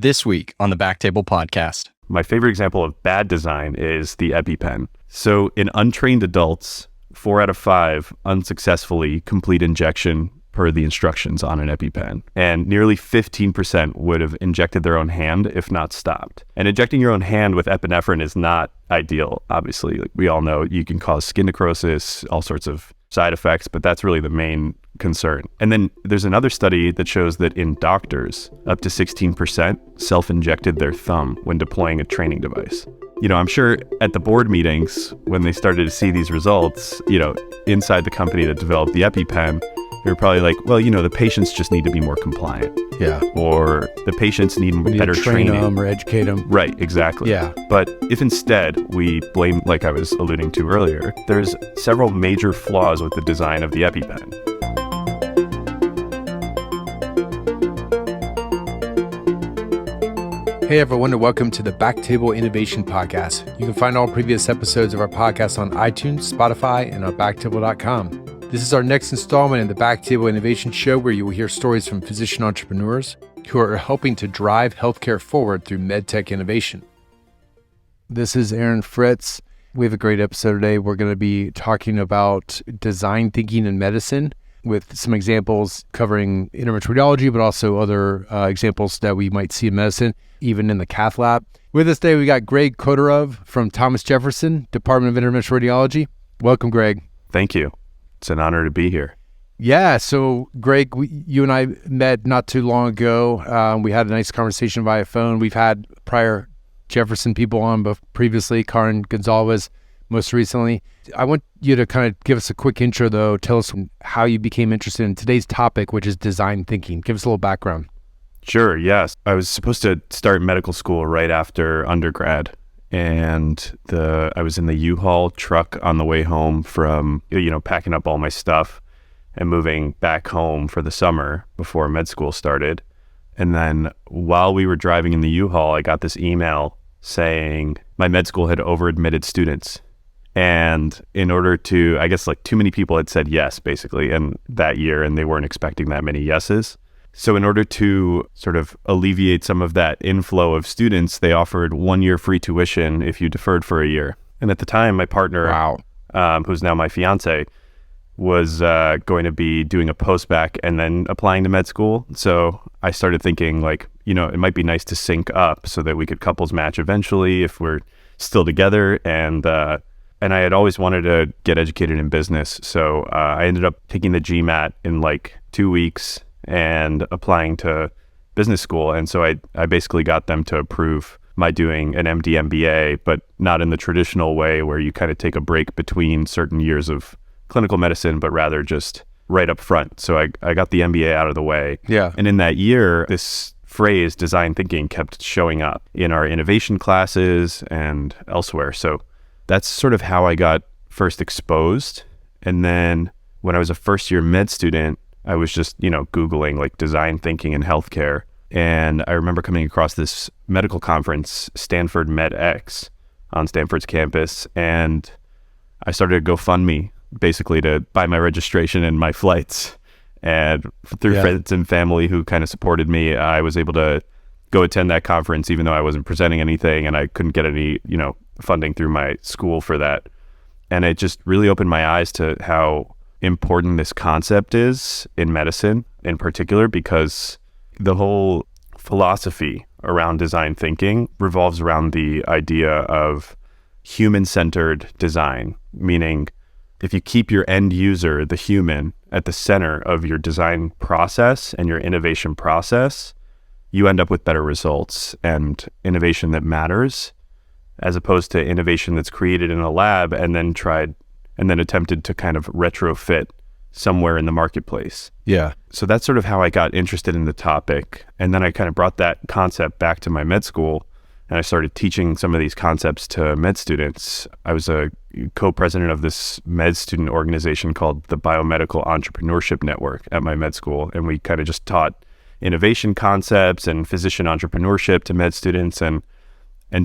This week on the BackTable podcast. My favorite example of bad design is the EpiPen. So in untrained adults, 4 out of 5 unsuccessfully complete injection per the instructions on an EpiPen. And nearly 15% would have injected their own hand if not stopped. And injecting your own hand with epinephrine is not ideal, obviously. Like we all know you can cause skin necrosis, all sorts of side effects, but that's really the main concern. And then there's another study that shows that in doctors, up to 16% self-injected their thumb when deploying a training device. I'm sure at the board meetings, when they started to see these results, inside the company that developed the EpiPen, they were probably like, well, the patients just need to be more compliant. Yeah. Or the patients need better training. Train them or educate them. Right, exactly. Yeah. But if instead we blame, like I was alluding to earlier, there's several major flaws with the design of the EpiPen. Hey everyone, and welcome to the BackTable Innovation Podcast. You can find all previous episodes of our podcast on iTunes, Spotify, and on BackTable.com. This is our next installment in the BackTable Innovation Show, where you will hear stories from physician entrepreneurs who are helping to drive healthcare forward through medtech innovation. This is Aaron Fritts. We have a great episode today. We're going to be talking about design thinking in medicine with some examples covering interventional radiology, but also other examples that we might see in medicine, even in the cath lab. With us today, we got Gregg Khodorov from Thomas Jefferson, Department of Interventional Radiology. Welcome, Gregg. Thank you. It's an honor to be here. Yeah. So, Gregg, you and I met not too long ago. We had a nice conversation via phone. We've had prior Jefferson people on, but previously, Karen Gonzalez, most recently. I want you to kind of give us a quick intro, though. Tell us how you became interested in today's topic, which is design thinking. Give us a little background. Sure, yes. I was supposed to start medical school right after undergrad. And I was in the U-Haul truck on the way home from, packing up all my stuff and moving back home for the summer before med school started. And then while we were driving in the U-Haul, I got this email saying my med school had over-admitted students. And in order to, I guess too many people had said yes, basically, in that year, and they weren't expecting that many yeses. So in order to sort of alleviate some of that inflow of students, they offered 1 year free tuition if you deferred for a year. And at the time, my partner, who's now my fiance, was going to be doing a post-bac and then applying to med school. So I started thinking it might be nice to sync up so that we could couples match eventually if we're still together. And I had always wanted to get educated in business. So I ended up taking the GMAT in 2 weeks and applying to business school. And so I basically got them to approve my doing an MD MBA, but not in the traditional way where you kind of take a break between certain years of clinical medicine, but rather just right up front. So I got the MBA out of the way. Yeah. And in that year, this phrase, design thinking, kept showing up in our innovation classes and elsewhere. So that's sort of how I got first exposed. And then when I was a first year med student, I was just, Googling design thinking in healthcare. And I remember coming across this medical conference, Stanford MedX, on Stanford's campus. And I started a GoFundMe, basically to buy my registration and my flights. And through friends and family who kind of supported me, I was able to go attend that conference, even though I wasn't presenting anything and I couldn't get any, funding through my school for that. And it just really opened my eyes to how important this concept is in medicine in particular, because the whole philosophy around design thinking revolves around the idea of human-centered design, meaning if you keep your end user, the human, at the center of your design process and your innovation process, you end up with better results and innovation that matters, as opposed to innovation that's created in a lab and then attempted to kind of retrofit somewhere in the marketplace. Yeah. So that's sort of how I got interested in the topic. And then I kind of brought that concept back to my med school and I started teaching some of these concepts to med students. I was a co-president of this med student organization called the Biomedical Entrepreneurship Network at my med school. And we kind of just taught innovation concepts and physician entrepreneurship to med students. And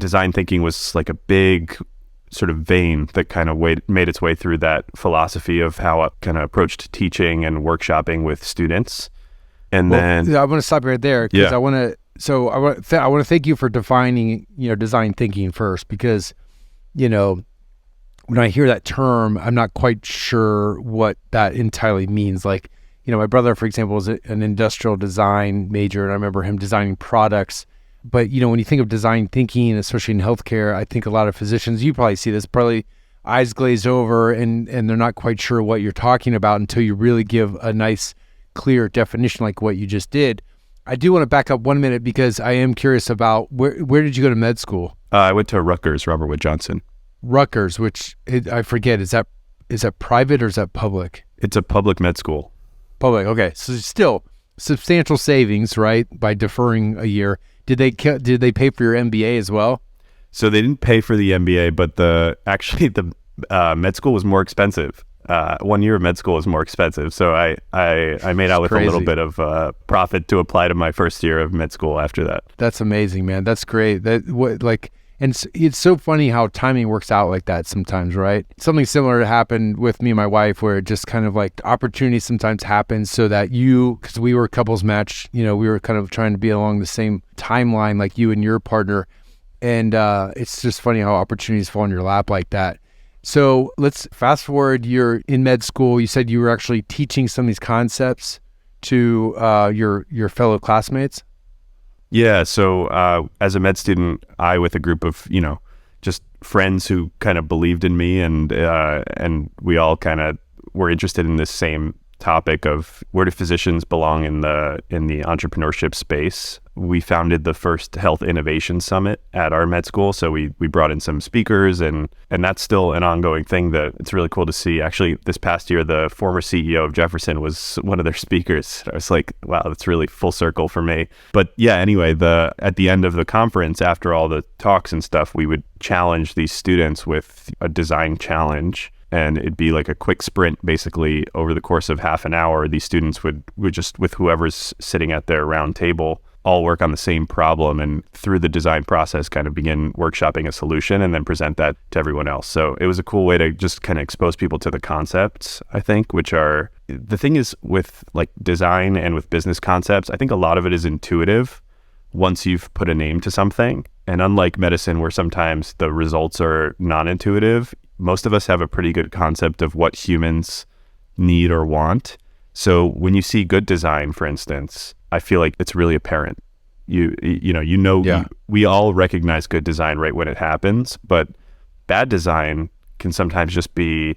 design thinking was a big sort of vein that kind of made its way through that philosophy of how I kind of approached teaching and workshopping with students. And then I want to stop right there because I want to So I want to thank you for defining, design thinking first, because, when I hear that term, I'm not quite sure what that entirely means. Like, my brother, for example, was an industrial design major, and I remember him designing products. But, when you think of design thinking, especially in healthcare, I think a lot of physicians, you probably see this, probably eyes glazed over and they're not quite sure what you're talking about until you really give a nice, clear definition like what you just did. I do want to back up 1 minute because I am curious about where did you go to med school? I went to Rutgers, Robert Wood Johnson. Rutgers, which I forget, is that private or is that public? It's a public med school. Public, okay. So still substantial savings, right, by deferring a year. Did they pay for your MBA as well? So they didn't pay for the MBA, but the med school was more expensive. 1 year of med school is more expensive. So I made out with a little bit of profit to apply to my first year of med school after that. That's amazing, man. That's great. And it's so funny how timing works out like that sometimes, right? Something similar happened with me and my wife, where it just kind of like opportunity sometimes happens so that because we were couples match, we were kind of trying to be along the same timeline like you and your partner. And it's just funny how opportunities fall in your lap like that. So let's fast forward. You're in med school. You said you were actually teaching some of these concepts to your fellow classmates. Yeah. So as a med student, I, with a group of, just friends who kind of believed in me, and we all kind of were interested in this same topic of where do physicians belong in the entrepreneurship space. We founded the first Health Innovation Summit at our med school. So we brought in some speakers, and that's still an ongoing thing that it's really cool to see. Actually, this past year, the former CEO of Jefferson was one of their speakers. I was like, wow, that's really full circle for me. But yeah, anyway, at the end of the conference, after all the talks and stuff, we would challenge these students with a design challenge. And it'd be like a quick sprint, basically, over the course of half an hour. These students would just, with whoever's sitting at their round table, all work on the same problem, and through the design process kind of begin workshopping a solution and then present that to everyone else. So it was a cool way to just kind of expose people to the concepts, I think, which are, the thing is with like design and with business concepts, I think a lot of it is intuitive once you've put a name to something. And unlike medicine, where sometimes the results are non-intuitive, most of us have a pretty good concept of what humans need or want. So when you see good design, for instance, I feel like it's really apparent. We all recognize good design right when it happens, but bad design can sometimes just be,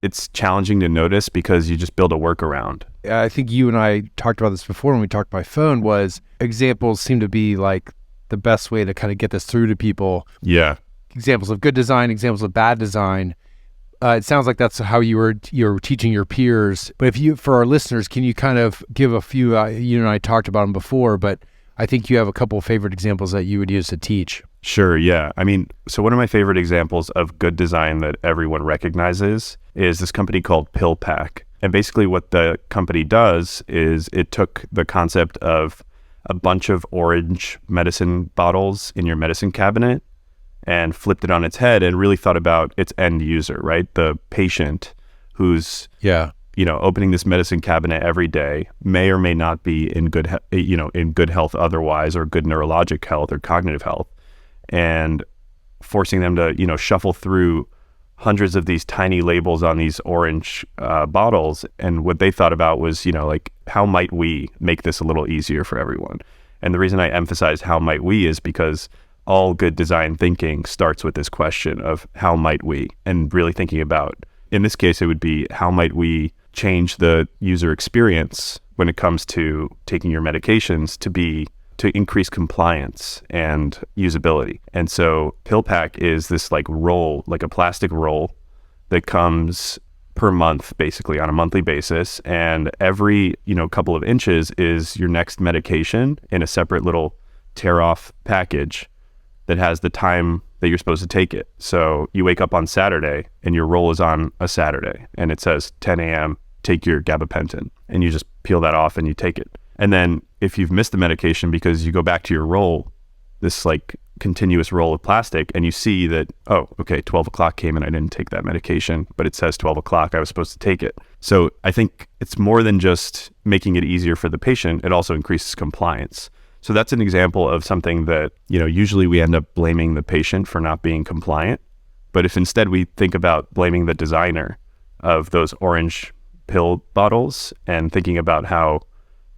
it's challenging to notice because you just build a workaround. I think you and I talked about this before when we talked by phone, was examples seem to be like the best way to kind of get this through to people. Yeah. Examples of good design, examples of bad design. It sounds like that's how you're teaching your peers. But for our listeners, can you kind of give a few, you and I talked about them before, but I think you have a couple of favorite examples that you would use to teach. Sure, yeah. I mean, so one of my favorite examples of good design that everyone recognizes is this company called PillPack. And basically what the company does is it took the concept of a bunch of orange medicine bottles in your medicine cabinet and flipped it on its head and really thought about its end user, right? The patient who's, opening this medicine cabinet every day may or may not be in good health otherwise, or good neurologic health or cognitive health, and forcing them to, shuffle through hundreds of these tiny labels on these orange bottles. And what they thought about was, like, how might we make this a little easier for everyone? And the reason I emphasize how might we is because all good design thinking starts with this question of how might we, and really thinking about, in this case, it would be how might we change the user experience when it comes to taking your medications to increase compliance and usability. And so PillPack is this like roll, like a plastic roll that comes per month, basically on a monthly basis. And every, couple of inches is your next medication in a separate little tear off package that has the time that you're supposed to take it. So you wake up on Saturday and your roll is on a Saturday and it says 10 a.m., take your gabapentin, and you just peel that off and you take it. And then if you've missed the medication because you go back to your roll, this like continuous roll of plastic, and you see that, oh, okay, 12 o'clock came and I didn't take that medication, but it says 12 o'clock, I was supposed to take it. So I think it's more than just making it easier for the patient, it also increases compliance. So that's an example of something that, usually we end up blaming the patient for not being compliant. But if instead we think about blaming the designer of those orange pill bottles and thinking about how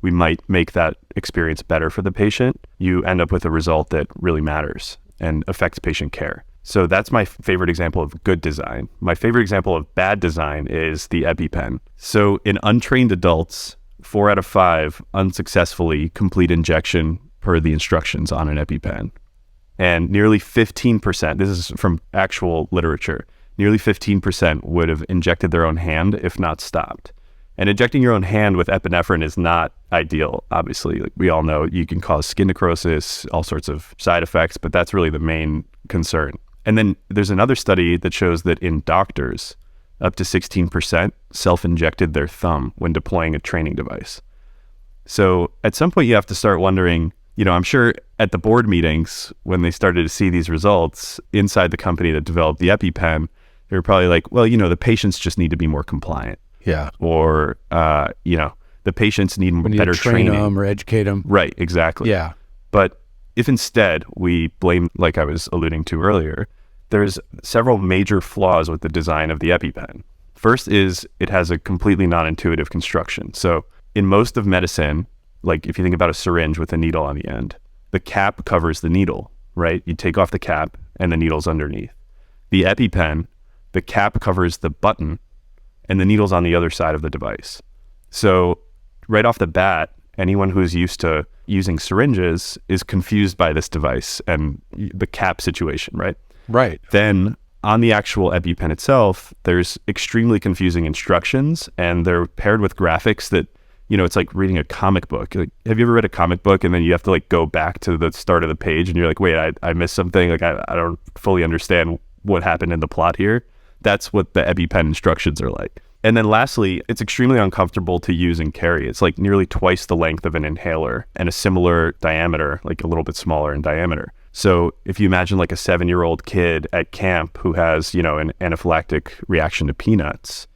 we might make that experience better for the patient, you end up with a result that really matters and affects patient care. So that's my favorite example of good design. My favorite example of bad design is the EpiPen. So in untrained adults, 4 out of 5 unsuccessfully complete injection per the instructions on an EpiPen. And nearly 15%, this is from actual literature, nearly 15% would have injected their own hand if not stopped. And injecting your own hand with epinephrine is not ideal, obviously. Like we all know you can cause skin necrosis, all sorts of side effects, but that's really the main concern. And then there's another study that shows that in doctors, up to 16% self-injected their thumb when deploying a training device. So at some point you have to start wondering, I'm sure at the board meetings when they started to see these results inside the company that developed the EpiPen, they were probably like, well, the patients just need to be more compliant. Yeah. Or, the patients need better train training. them or educate them. Right, exactly. Yeah. But if instead we blame, like I was alluding to earlier, there's several major flaws with the design of the EpiPen. First is it has a completely non-intuitive construction. So in most of medicine, like if you think about a syringe with a needle on the end, the cap covers the needle, right? You take off the cap and the needle's underneath. The EpiPen, the cap covers the button and the needle's on the other side of the device. So right off the bat, anyone who's used to using syringes is confused by this device and the cap situation, right? Right. Then on the actual EpiPen itself, there's extremely confusing instructions and they're paired with graphics that, it's like reading a comic book. Like, have you ever read a comic book and then you have to go back to the start of the page and you're like, wait, I missed something. Like I don't fully understand what happened in the plot here. That's what the EpiPen instructions are like. And then lastly, it's extremely uncomfortable to use and carry. It's like nearly twice the length of an inhaler and a similar diameter, like a little bit smaller in diameter. So if you imagine like a 7-year-old kid at camp who has, an anaphylactic reaction to peanuts,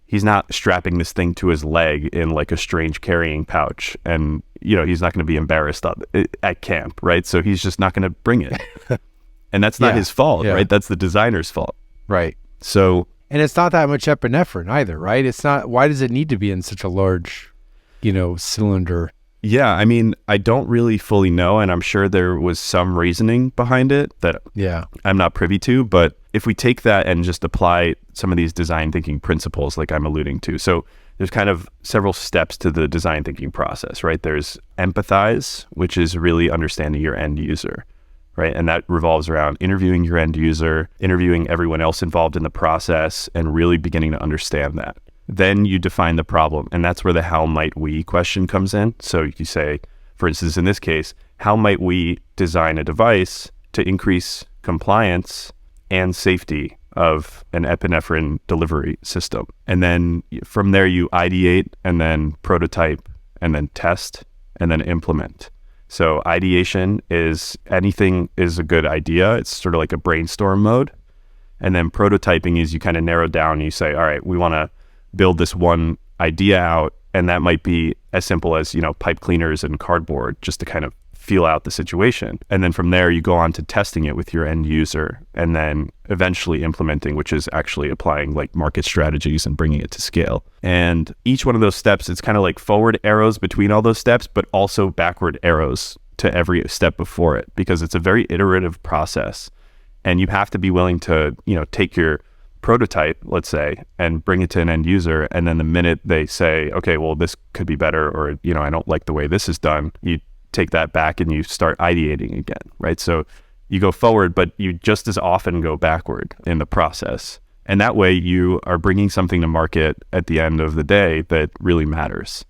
he's not strapping this thing to his leg in like a strange carrying pouch. And, he's not going to be embarrassed at camp, right? So he's just not going to bring it. And that's not his fault, right? That's the designer's fault. Right. So... And it's not that much epinephrine either, right? It's not, why does it need to be in such a large, cylinder? Yeah, I mean, I don't really fully know, and I'm sure there was some reasoning behind it that I'm not privy to, but if we take that and just apply some of these design thinking principles like I'm alluding to, so there's kind of several steps to the design thinking process, right? There's empathize, which is really understanding your end user. Right? And that revolves around interviewing your end user, interviewing everyone else involved in the process, and really beginning to understand that. Then you define the problem. And that's where the how might we question comes in. So you say, for instance, in this case, how might we design a device to increase compliance and safety of an epinephrine delivery system? And then from there, you ideate and then prototype and then test and then implement. So ideation is anything is a good idea. It's sort of like a brainstorm mode. And then prototyping is you kind of narrow down and you say, all right, we want to build this one idea out. And that might be as simple as, pipe cleaners and cardboard just to kind of feel out the situation. And then from there, you go on to testing it with your end user and then eventually implementing, which is actually applying like market strategies and bringing it to scale. And each one of those steps, it's kind of like forward arrows between all those steps, but also backward arrows to every step before it, because it's a very iterative process. And you have to be willing to, take your prototype, let's say, and bring it to an end user. And then the minute they say, okay, well, this could be better, or, I don't like the way this is done, you take that back and you start ideating again, right? So you go forward, but you just as often go backward in the process. And that way you are bringing something to market at the end of the day that really matters.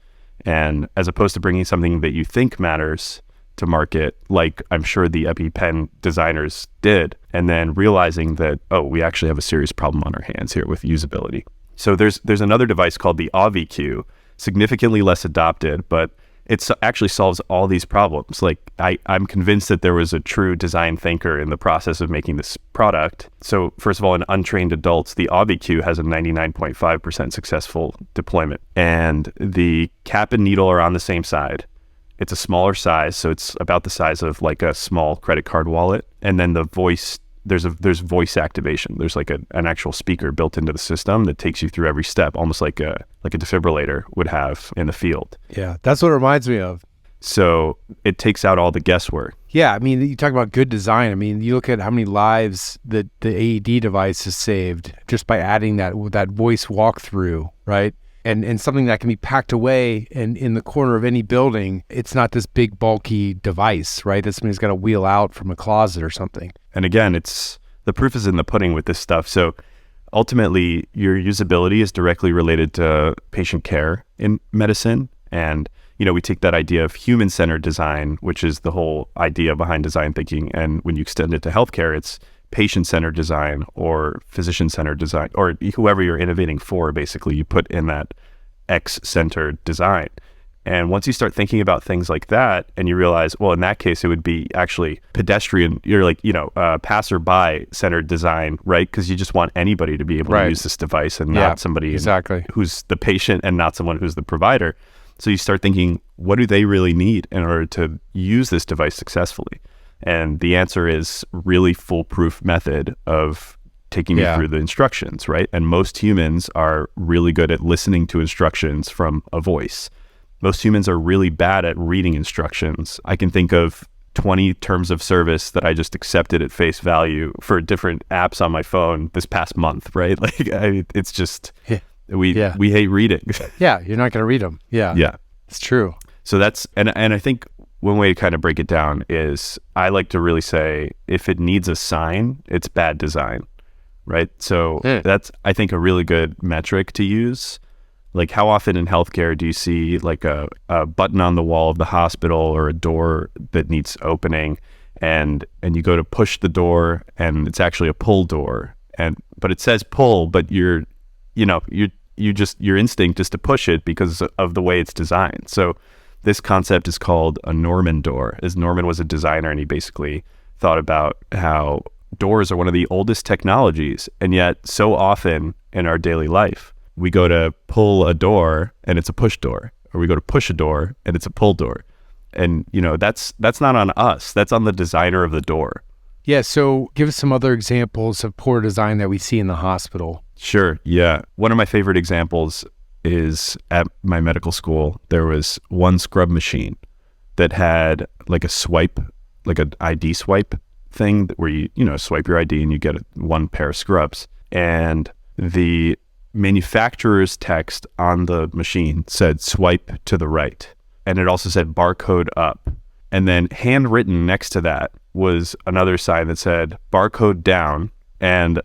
And as opposed to bringing something that you think matters to market, like I'm sure the EpiPen designers did, and then realizing that, oh, we actually have a serious problem on our hands here with usability. So there's another device called the AviQ, significantly less adopted, but it actually solves all these problems. Like I'm convinced that there was a true design thinker in the process of making this product. So first of all, in untrained adults, the AviQ has a 99.5% successful deployment, and the cap and needle are on the same side. It's a smaller size, so it's about the size of like a small credit card wallet. And then the voice, there's voice activation. There's like an actual speaker built into the system that takes you through every step, almost like a defibrillator would have in the field. Yeah, that's what it reminds me of. So it takes out all the guesswork. Yeah, I mean, you talk about good design. I mean, you look at how many lives that the AED device has saved just by adding that voice walkthrough, right? And something that can be packed away and in the corner of any building. It's not this big bulky device, right? That somebody's got to wheel out from a closet or something. And again, the proof is in the pudding with this stuff. So ultimately, your usability is directly related to patient care in medicine. And we take that idea of human-centered design, which is the whole idea behind design thinking. And when you extend it to healthcare, it's patient-centered design or physician-centered design, or whoever you're innovating for, basically, you put in that X-centered design. And once you start thinking about things like that, and you realize, well, in that case, it would be actually pedestrian, you're like, passerby-centered design, right? Because you just want anybody to be able to use this device and not somebody who's the patient and not someone who's the provider. So you start thinking, what do they really need in order to use this device successfully? And the answer is really foolproof method of taking you through the instructions, right? And most humans are really good at listening to instructions from a voice. Most humans are really bad at reading instructions. I can think of 20 terms of service that I just accepted at face value for different apps on my phone this past month, right? Like it's just... We hate reading. Yeah, you're not going to read them. Yeah, it's true. So that's and I think one way to kind of break it down is I like to really say if it needs a sign, it's bad design, right? So that's I think a really good metric to use. Like how often in healthcare do you see like a button on the wall of the hospital or a door that needs opening, and you go to push the door and it's actually a pull door, but it says pull, but your instinct is to push it because of the way it's designed. So this concept is called a Norman door, as Norman was a designer and he basically thought about how doors are one of the oldest technologies. And yet so often in our daily life, we go to pull a door and it's a push door, or we go to push a door and it's a pull door. And that's not on us. That's on the designer of the door. Yeah. So give us some other examples of poor design that we see in the hospital. Sure. Yeah. One of my favorite examples is at my medical school, there was one scrub machine that had like a swipe, like an ID swipe thing where you swipe your ID and you get one pair of scrubs. And the manufacturer's text on the machine said swipe to the right. And it also said barcode up. And then handwritten next to that was another sign that said barcode down. And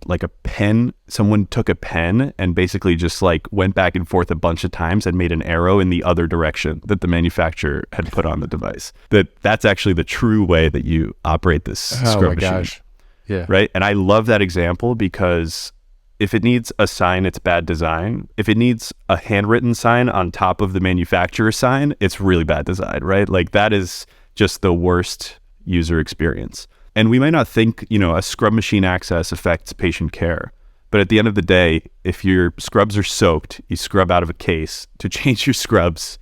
like a pen, someone took a pen and basically just like went back and forth a bunch of times and made an arrow in the other direction that the manufacturer had put on the device. That's actually the true way that you operate this scrub machine. Gosh. Yeah. Right. And I love that example because if it needs a sign, it's bad design. If it needs a handwritten sign on top of the manufacturer sign, it's really bad design, right? Like that is just the worst user experience. And we might not think, a scrub machine access affects patient care. But at the end of the day, if your scrubs are soaked, you scrub out of a case to change your scrubs,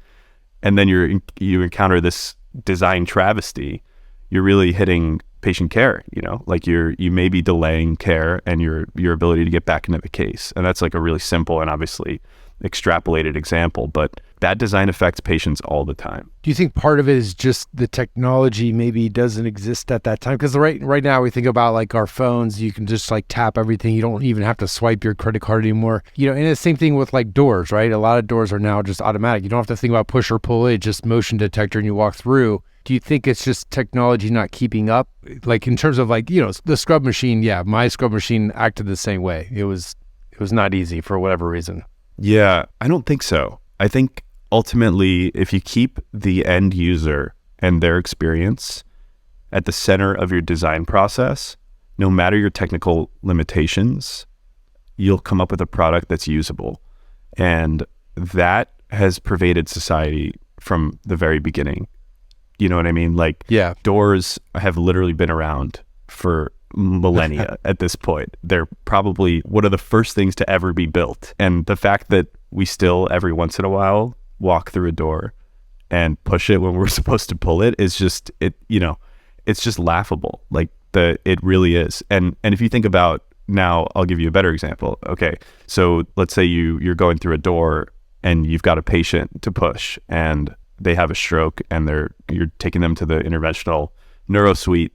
and then you encounter this design travesty, you're really hitting patient care, like you may be delaying care and your ability to get back into the case. And that's like a really simple and obviously extrapolated example, but bad design affects patients all the time. Do you think part of it is just the technology maybe doesn't exist at that time? Because right now we think about like our phones, you can just like tap everything. You don't even have to swipe your credit card anymore. And the same thing with like doors, right? A lot of doors are now just automatic. You don't have to think about push or pull. It's just motion detector and you walk through. Do you think it's just technology not keeping up? Like in terms of like, the scrub machine, my scrub machine acted the same way. It was not easy for whatever reason. Yeah, I don't think so. I think ultimately, if you keep the end user and their experience at the center of your design process, no matter your technical limitations, you'll come up with a product that's usable. And that has pervaded society from the very beginning. You know what I mean? Like, doors have literally been around for millennia at this point. They're probably one of the first things to ever be built. And the fact that we still every once in a while walk through a door and push it when we're supposed to pull it is just, it's just laughable. Like it really is. And if you think about, now I'll give you a better example. Okay, so let's say you're going through a door and you've got a patient to push and they have a stroke and you're taking them to the interventional neuro suite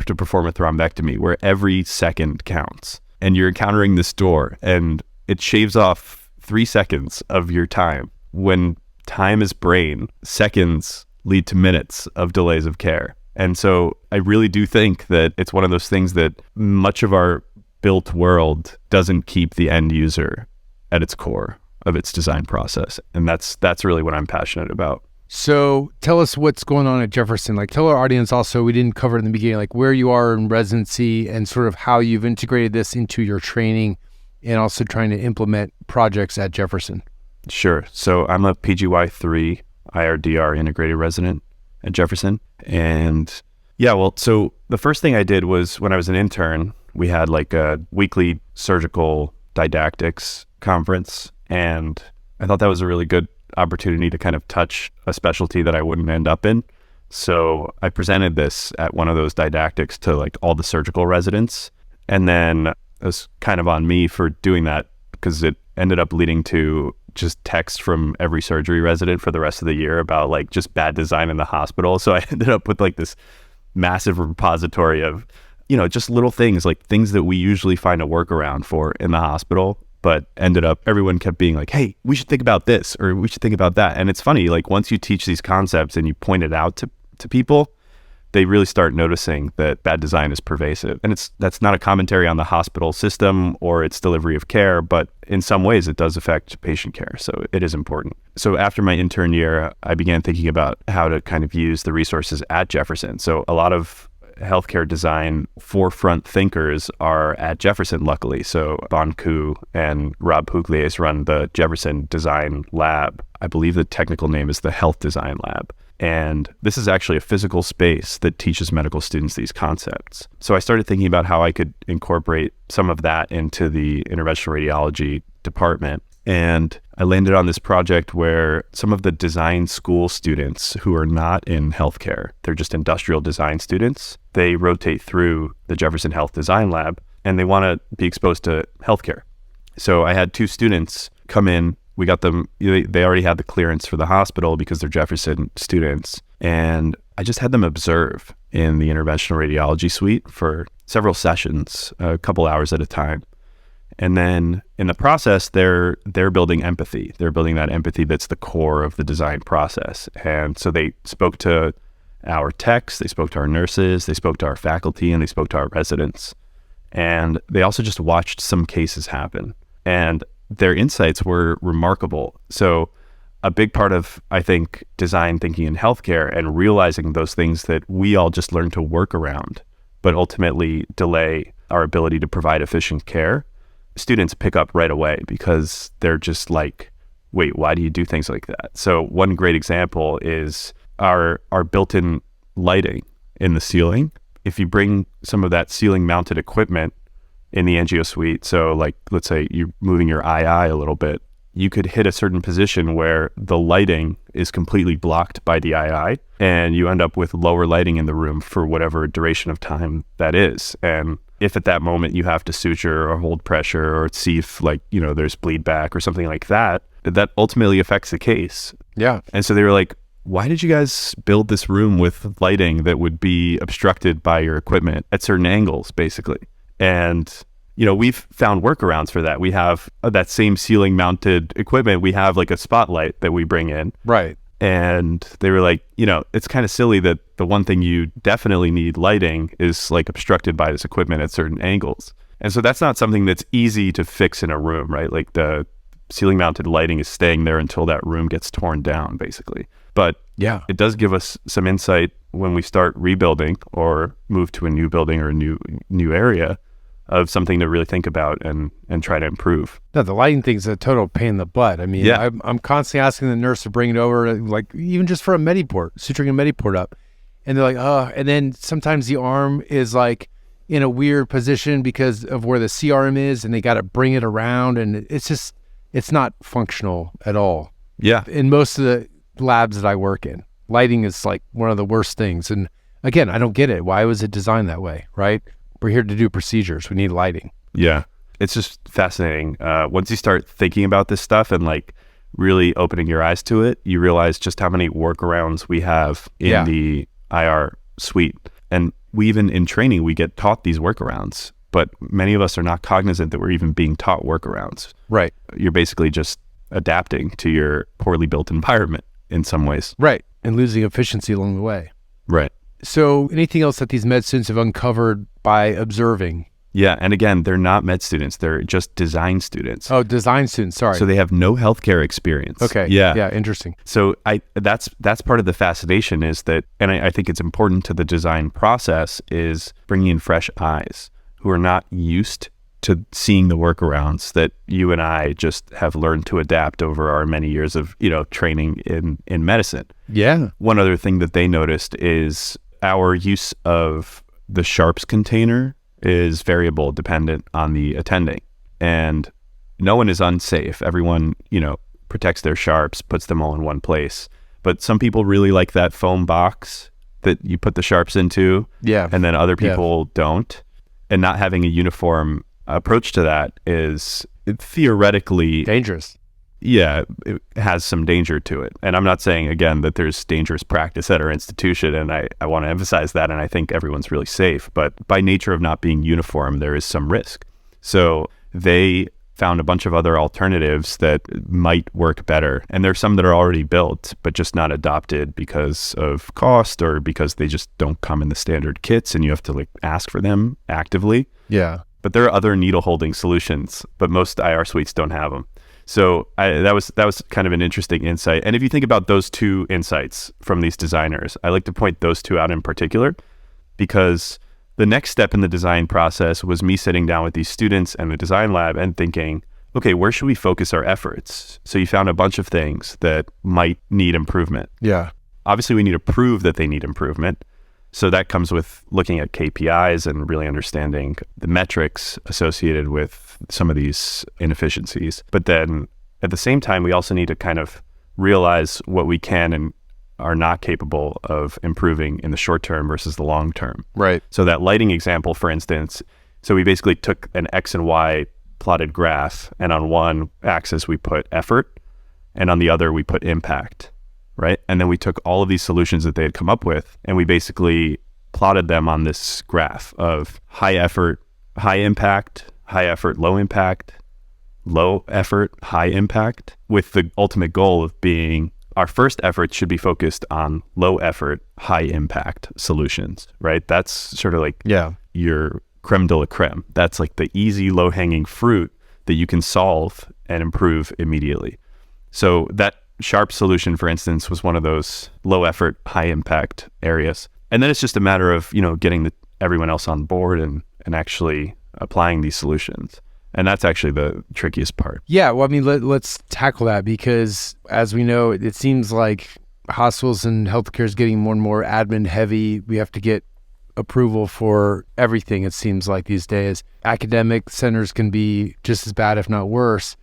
to perform a thrombectomy where every second counts. And you're encountering this door and it shaves off 3 seconds of your time. When time is brain, seconds lead to minutes of delays of care. And so I really do think that it's one of those things that much of our built world doesn't keep the end user at its core of its design process. And that's really what I'm passionate about. So tell us what's going on at Jefferson. Like, tell our audience also, we didn't cover it in the beginning, like where you are in residency and sort of how you've integrated this into your training and also trying to implement projects at Jefferson. Sure. So I'm a PGY3 IRDR integrated resident at Jefferson. And yeah, well, so the first thing I did was when I was an intern, we had like a weekly surgical didactics conference. And I thought that was a really good opportunity to kind of touch a specialty that I wouldn't end up in. So I presented this at one of those didactics to like all the surgical residents. And then it was kind of on me for doing that because it ended up leading to just text from every surgery resident for the rest of the year about like just bad design in the hospital. So I ended up with like this massive repository of, just little things, like things that we usually find a workaround for in the hospital, but ended up, everyone kept being like, hey, we should think about this or we should think about that. And it's funny, like once you teach these concepts and you point it out to people, they really start noticing that bad design is pervasive. And that's not a commentary on the hospital system or its delivery of care, but in some ways it does affect patient care. So it is important. So after my intern year, I began thinking about how to kind of use the resources at Jefferson. So a lot of healthcare design forefront thinkers are at Jefferson, luckily. So Bon Ku and Rob Pugliese run the Jefferson Design Lab. I believe the technical name is the Health Design Lab. And this is actually a physical space that teaches medical students these concepts. So I started thinking about how I could incorporate some of that into the interventional radiology department. And I landed on this project where some of the design school students who are not in healthcare, they're just industrial design students, they rotate through the Jefferson Health Design Lab and they want to be exposed to healthcare. So I had 2 students come in. We got them, they already had the clearance for the hospital because they're Jefferson students. And I just had them observe in the interventional radiology suite for several sessions, a couple hours at a time. And then in the process, they're building empathy. They're building that empathy that's the core of the design process. And so they spoke to our techs, they spoke to our nurses, they spoke to our faculty, and they spoke to our residents. And they also just watched some cases happen. And their insights were remarkable. So a big part of, I think, design thinking in healthcare and realizing those things that we all just learn to work around, but ultimately delay our ability to provide efficient care, students pick up right away because they're just like, wait, why do you do things like that? So one great example is our built-in lighting in the ceiling. If you bring some of that ceiling mounted equipment in the angio suite, so like let's say you're moving your II a little bit, you could hit a certain position where the lighting is completely blocked by the II and you end up with lower lighting in the room for whatever duration of time that is. And if at that moment you have to suture or hold pressure or see if there's bleed back or something like that, that ultimately affects the case. Yeah. And so they were like, why did you guys build this room with lighting that would be obstructed by your equipment at certain angles, basically? And, we've found workarounds for that. We have that same ceiling mounted equipment. We have like a spotlight that we bring in. Right. And they were like, it's kind of silly that the one thing you definitely need lighting is like obstructed by this equipment at certain angles. And so that's not something that's easy to fix in a room, right? Like the ceiling mounted lighting is staying there until that room gets torn down, basically. But yeah, it does give us some insight when we start rebuilding or move to a new building or a new area of something to really think about and try to improve. No, the lighting thing's a total pain in the butt. I mean, yeah. I'm constantly asking the nurse to bring it over, like even just for a Mediport, suturing a Mediport up. And they're like, oh, and then sometimes the arm is like in a weird position because of where the C-arm is and they got to bring it around and it's not functional at all. Yeah. And most of labs that I work in, lighting is like one of the worst things. And again, I don't get it. Why was it designed that way, right? We're here to do procedures. We need lighting. Yeah. It's just fascinating. Once you start thinking about this stuff and like really opening your eyes to it, you realize just how many workarounds we have in the IR suite. And we even in training, we get taught these workarounds, but many of us are not cognizant that we're even being taught workarounds. Right. You're basically just adapting to your poorly built environment in some ways. Right. And losing efficiency along the way. Right. So anything else that these med students have uncovered by observing? Yeah. And again, they're not med students. They're just design students. Oh, design students. Sorry. So they have no healthcare experience. Okay. Yeah. Yeah. Interesting. So that's part of the fascination is that, and I think it's important to the design process, is bringing in fresh eyes who are not used to seeing the workarounds that you and I just have learned to adapt over our many years of, training in medicine. Yeah. One other thing that they noticed is our use of the sharps container is variable dependent on the attending. And no one is unsafe. Everyone, protects their sharps, puts them all in one place. But some people really like that foam box that you put the sharps into. Yeah. And then other people don't. And not having a uniform approach to that is theoretically dangerous. Yeah, it has some danger to it. And I'm not saying, again, that there's dangerous practice at our institution, and I want to emphasize that, and I think everyone's really safe. But by nature of not being uniform, there is some risk. So they found a bunch of other alternatives that might work better. And there's some that are already built, but just not adopted because of cost or because they just don't come in the standard kits, and you have to ask for them actively. Yeah. But there are other needle holding solutions, but most IR suites don't have them. So that was kind of an interesting insight. And if you think about those two insights from these designers, I like to point those two out in particular, because the next step in the design process was me sitting down with these students and the design lab and thinking, okay, where should we focus our efforts? So you found a bunch of things that might need improvement. Yeah. Obviously, we need to prove that they need improvement. So that comes with looking at KPIs and really understanding the metrics associated with some of these inefficiencies. But then at the same time, we also need to kind of realize what we can and are not capable of improving in the short term versus the long term. Right. So that lighting example, for instance, so we basically took an X and Y plotted graph, and on one axis we put effort, and on the other we put impact. Right. And then we took all of these solutions that they had come up with, and we basically plotted them on this graph of high effort, high impact, high effort, low impact, low effort, high impact, with the ultimate goal of being our first effort should be focused on low effort, high impact solutions. Right. That's sort of your creme de la creme. That's like the easy, low hanging fruit that you can solve and improve immediately. So that Sharp solution, for instance, was one of those low effort, high impact areas. And then it's just a matter of, getting everyone else on board and actually applying these solutions. And that's actually the trickiest part. Yeah. Well, I mean, let's tackle that, because as we know, it seems like hospitals and healthcare is getting more and more admin heavy. We have to get approval for everything, it seems like these days. Academic centers can be just as bad, if not worse.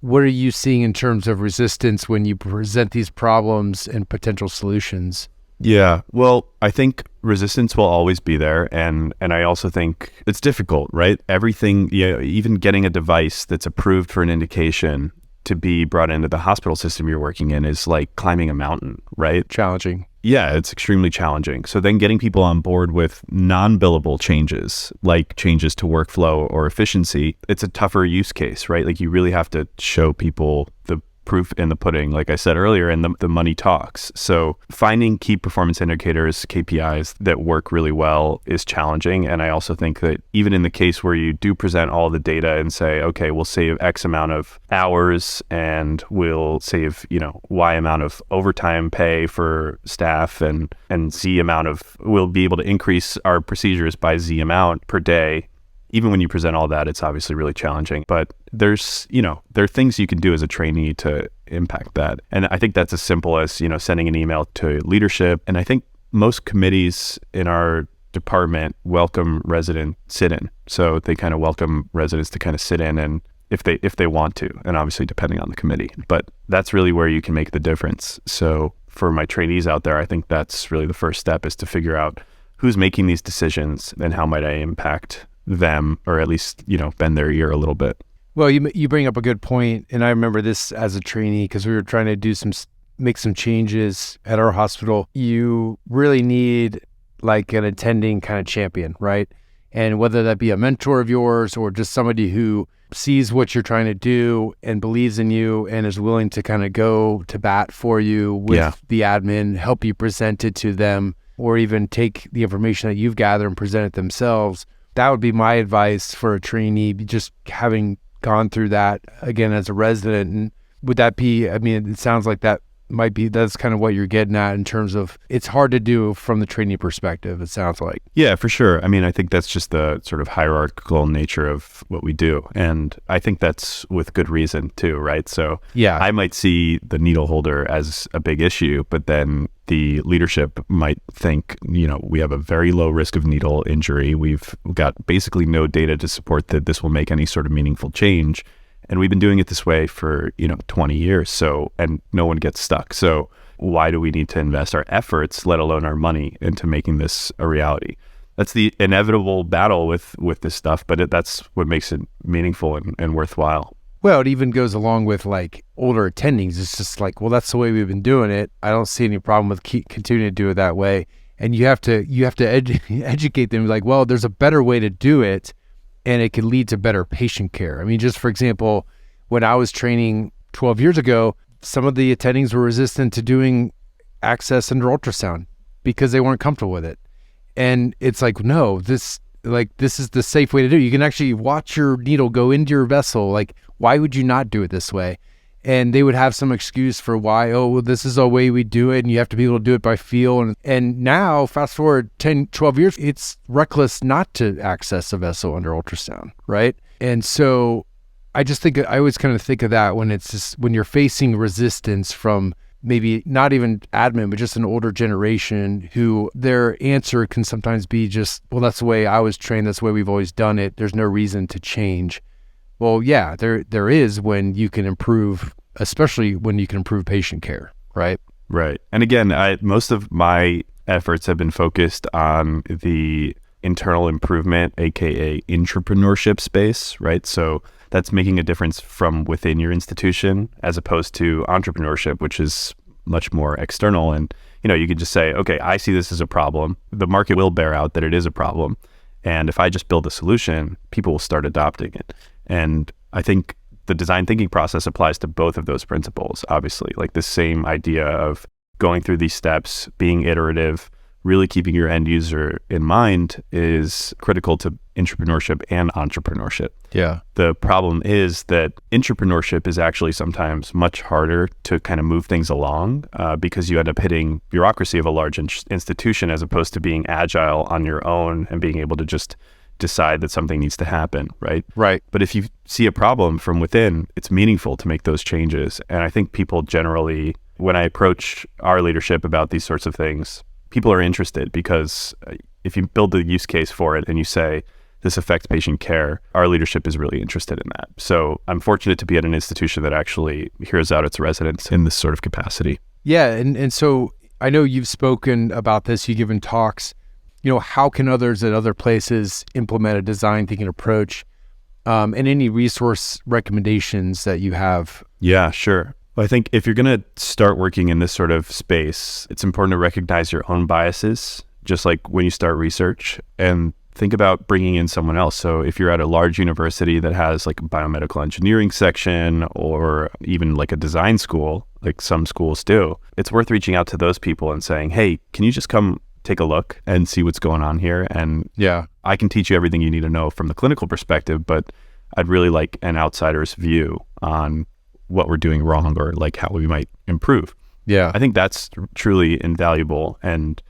What are you seeing in terms of resistance when you present these problems and potential solutions? Yeah, well, I think resistance will always be there. And I also think it's difficult, right? Everything, even getting a device that's approved for an indication to be brought into the hospital system you're working in is like climbing a mountain, right? Challenging. Yeah, it's extremely challenging. So then getting people on board with non-billable changes, like changes to workflow or efficiency, it's a tougher use case, right? Like you really have to show people the proof in the pudding, like I said earlier, and the money talks. So finding key performance indicators, KPIs that work really well is challenging. And I also think that even in the case where you do present all the data and say, okay, we'll save X amount of hours and we'll save, Y amount of overtime pay for staff and Z amount of, we'll be able to increase our procedures by Z amount per day. Even when you present all that, it's obviously really challenging, but there are things you can do as a trainee to impact that. And I think that's as simple as, sending an email to leadership. And I think most committees in our department welcome resident sit-in. So they kind of welcome residents to kind of sit in and if they want to, and obviously depending on the committee, but that's really where you can make the difference. So for my trainees out there, I think that's really the first step, is to figure out who's making these decisions and how might I impact them, or at least, bend their ear a little bit. Well, you bring up a good point, and I remember this as a trainee because we were trying to make some changes at our hospital. You really need like an attending kind of champion, right? And whether that be a mentor of yours or just somebody who sees what you're trying to do and believes in you and is willing to kind of go to bat for you with the admin, help you present it to them, or even take the information that you've gathered and present it themselves. That would be my advice for a trainee, just having gone through that again as a resident. And would that be, it sounds like that's kind of what you're getting at in terms of it's hard to do from the trainee perspective, it sounds like. Yeah, for sure. I think that's just the sort of hierarchical nature of what we do. And I think that's with good reason too, right? So I might see the needle holder as a big issue, but then the leadership might think, we have a very low risk of needle injury. We've got basically no data to support that this will make any sort of meaningful change. And we've been doing it this way for, 20 years. So, and no one gets stuck. So why do we need to invest our efforts, let alone our money, into making this a reality? That's the inevitable battle with this stuff, but that's what makes it meaningful and worthwhile. Well, it even goes along with like older attendings. It's just like, well, that's the way we've been doing it. I don't see any problem with continuing to do it that way. And you have to educate them like, well, there's a better way to do it. And it can lead to better patient care. Just for example, when I was training 12 years ago, some of the attendings were resistant to doing access under ultrasound because they weren't comfortable with it. And it's like, no, this is the safe way to do it. You can actually watch your needle go into your vessel. Like, why would you not do it this way? And they would have some excuse for why, this is the way we do it, and you have to be able to do it by feel. And now, fast forward 10, 12 years, it's reckless not to access a vessel under ultrasound, right? And so I always kind of think of that when it's just, when you're facing resistance from maybe not even admin, but just an older generation who their answer can sometimes be just, well, that's the way I was trained, that's the way we've always done it, there's no reason to change. Well, yeah, there is when you can improve, especially when you can improve patient care, right? Right. And again, most of my efforts have been focused on the internal improvement, aka entrepreneurship space, right? So that's making a difference from within your institution, as opposed to entrepreneurship, which is much more external. And, you can just say, okay, I see this as a problem. The market will bear out that it is a problem. And if I just build a solution, people will start adopting it. And I think the design thinking process applies to both of those principles, obviously. Like the same idea of going through these steps, being iterative, really keeping your end user in mind is critical to entrepreneurship and entrepreneurship. Yeah. The problem is that entrepreneurship is actually sometimes much harder to kind of move things along because you end up hitting bureaucracy of a large institution as opposed to being agile on your own and being able to just decide that something needs to happen, right? Right. But if you see a problem from within, it's meaningful to make those changes. And I think people generally, when I approach our leadership about these sorts of things, people are interested because if you build the use case for it and you say, this affects patient care, our leadership is really interested in that. So I'm fortunate to be at an institution that actually hears out its residents in this sort of capacity. Yeah. And so I know you've spoken about this, you've given talks. How can others at other places implement a design thinking approach, and any resource recommendations that you have? Yeah, sure. Well, I think if you're going to start working in this sort of space, it's important to recognize your own biases, just like when you start research, and think about bringing in someone else. So if you're at a large university that has like a biomedical engineering section or even like a design school, like some schools do, it's worth reaching out to those people and saying, hey, can you just come take a look and see what's going on here? And I can teach you everything you need to know from the clinical perspective, but I'd really like an outsider's view on what we're doing wrong or like how we might improve. Yeah. I think that's truly invaluable. And,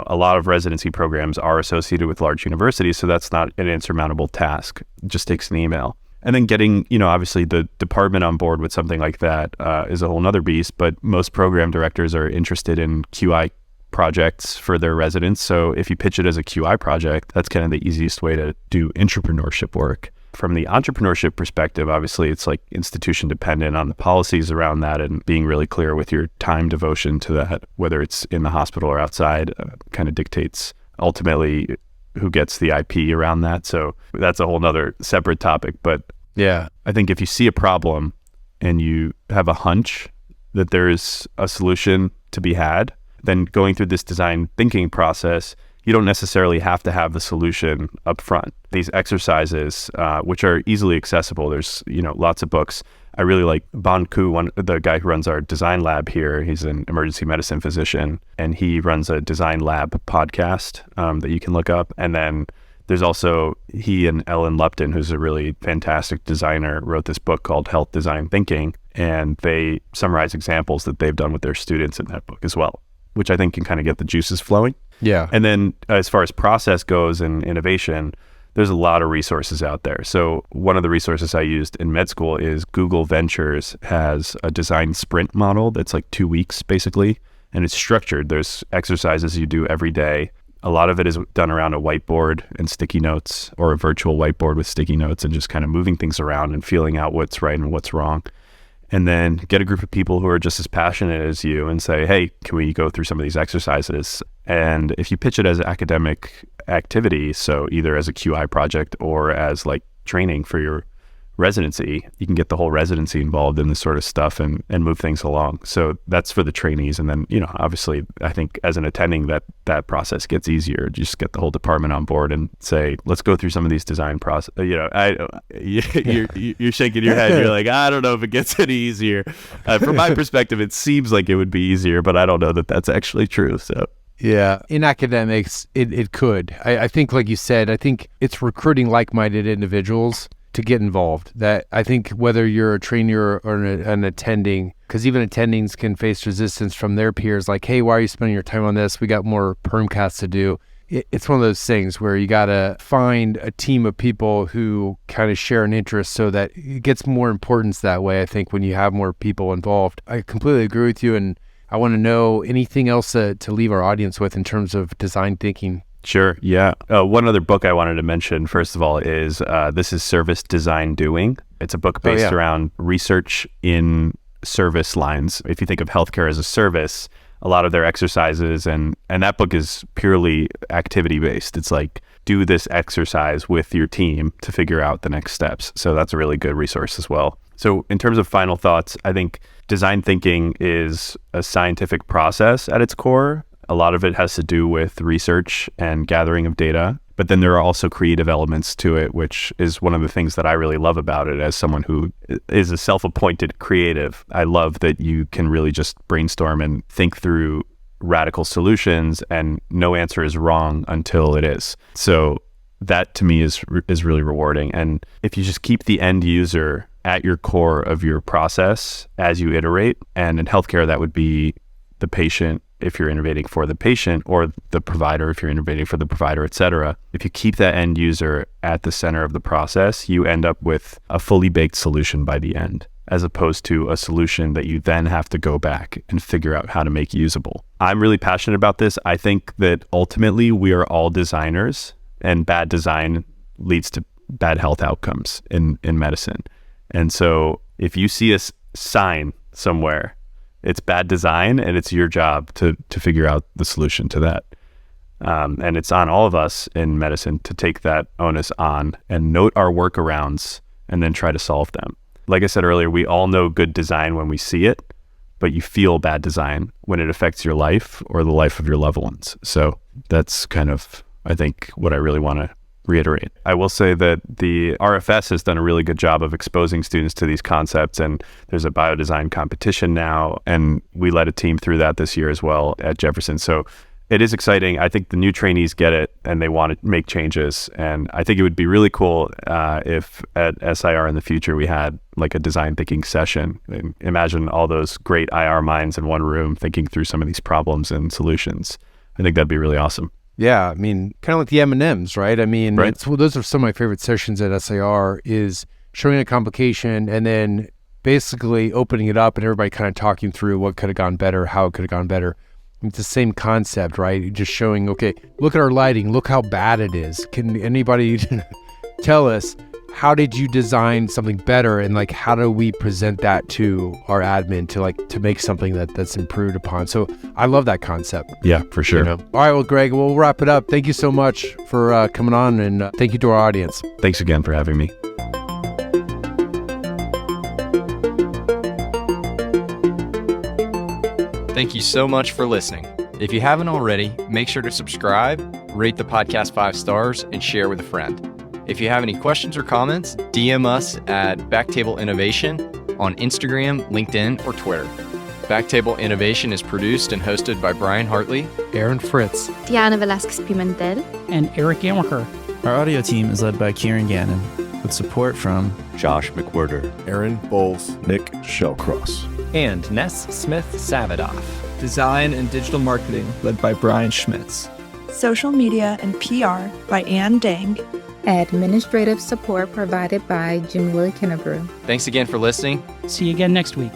a lot of residency programs are associated with large universities, so that's not an insurmountable task. It just takes an email. And then getting, obviously the department on board with something like that is a whole nother beast, but most program directors are interested in QI projects for their residents. So if you pitch it as a QI project, that's kind of the easiest way to do entrepreneurship work. From the entrepreneurship perspective, obviously it's like institution dependent on the policies around that and being really clear with your time devotion to that, whether it's in the hospital or outside, kind of dictates ultimately who gets the IP around that. So that's a whole nother separate topic. But Yeah. I think if you see a problem and you have a hunch that there's a solution to be had, then going through this design thinking process, you don't necessarily have to have the solution up front. These exercises, which are easily accessible, there's lots of books. I really like Ban Ku, the guy who runs our design lab here. He's an emergency medicine physician, and he runs a design lab podcast that you can look up. And then there's also he and Ellen Lupton, who's a really fantastic designer, wrote this book called Health Design Thinking, and they summarize examples that they've done with their students in that book as well, which I think can kind of get the juices flowing. Yeah. And then as far as process goes and innovation, there's a lot of resources out there. So one of the resources I used in med school is Google Ventures has a design sprint model that's like 2 weeks basically, and it's structured. There's exercises you do every day. A lot of it is done around a whiteboard and sticky notes, or a virtual whiteboard with sticky notes, and just kind of moving things around and feeling out what's right and what's wrong. And then get a group of people who are just as passionate as you and say, hey, can we go through some of these exercises? And if you pitch it as an academic activity, so either as a QI project or as like training for your residency, you can get the whole residency involved in this sort of stuff and move things along. So that's for the trainees. And then, obviously, I think as an attending, that process gets easier. You just get the whole department on board and say, let's go through some of these design process. You're shaking your head. You're like, I don't know if it gets any easier. From my perspective, it seems like it would be easier, but I don't know that that's actually true. So. Yeah. In academics, it could. I think, like you said, I think it's recruiting like-minded individuals to get involved. That I think whether you're a trainee or an attending, because even attendings can face resistance from their peers, like, hey, why are you spending your time on this? We got more permcasts to do. It's one of those things where you got to find a team of people who kind of share an interest so that it gets more importance that way, I think, when you have more people involved. I completely agree with you, and I want to know anything else to leave our audience with in terms of design thinking. Sure. Yeah. One other book I wanted to mention, first of all, is This is Service Design Doing. It's a book based around research in service lines. If you think of healthcare as a service, a lot of their exercises, and that book is purely activity based. It's like, do this exercise with your team to figure out the next steps. So that's a really good resource as well. So in terms of final thoughts, I think design thinking is a scientific process at its core. A lot of it has to do with research and gathering of data, but then there are also creative elements to it, which is one of the things that I really love about it as someone who is a self-appointed creative. I love that you can really just brainstorm and think through radical solutions, and no answer is wrong until it is. So that to me is really rewarding. And if you just keep the end user at your core of your process as you iterate, and in healthcare, that would be the patient if you're innovating for the patient, or the provider if you're innovating for the provider, et cetera. If you keep that end user at the center of the process, you end up with a fully baked solution by the end, as opposed to a solution that you then have to go back and figure out how to make usable. I'm really passionate about this. I think that ultimately we are all designers, and bad design leads to bad health outcomes in medicine. And so if you see a sign somewhere, it's bad design, and it's your job to figure out the solution to that. And it's on all of us in medicine to take that onus on and note our workarounds and then try to solve them. Like I said earlier, we all know good design when we see it, but you feel bad design when it affects your life or the life of your loved ones. So that's kind of, I think, what I really want to reiterate. I will say that the RFS has done a really good job of exposing students to these concepts, and there's a biodesign competition now, and we led a team through that this year as well at Jefferson. So it is exciting. I think the new trainees get it and they want to make changes, and I think it would be really cool if at SIR in the future we had like a design thinking session. And imagine all those great IR minds in one room thinking through some of these problems and solutions. I think that'd be really awesome. Yeah, I mean, kind of like the M&Ms, right? I mean, right. Those are some of my favorite sessions at SIR, is showing a complication and then basically opening it up and everybody kind of talking through what could have gone better, how it could have gone better. It's the same concept, right? Just showing, okay, look at our lighting, look how bad it is. Can anybody tell us how did you design something better, and like how do we present that to our admin to make something that's improved upon? So I love that concept. Yeah, for sure. All right, well, Greg, we'll wrap it up. Thank you so much for coming on, and thank you to our audience. Thanks again for having me. Thank you so much for listening. If you haven't already, make sure to subscribe, rate the podcast 5 stars, and share with a friend. If you have any questions or comments, DM us at BackTable Innovation on Instagram, LinkedIn, or Twitter. BackTable Innovation is produced and hosted by Brian Hartley, Aaron Fritts, Diana Velasquez-Pimentel, and Eric Amaker. Our audio team is led by Kieran Gannon, with support from Josh McWhirter, Aaron Bowles, Nick Shellcross, and Ness Smith-Savadoff. Design and digital marketing led by Brian Schmitz. Social media and PR by Ann Dang. Administrative support provided by Jamila Kennebrew. Thanks again for listening. See you again next week.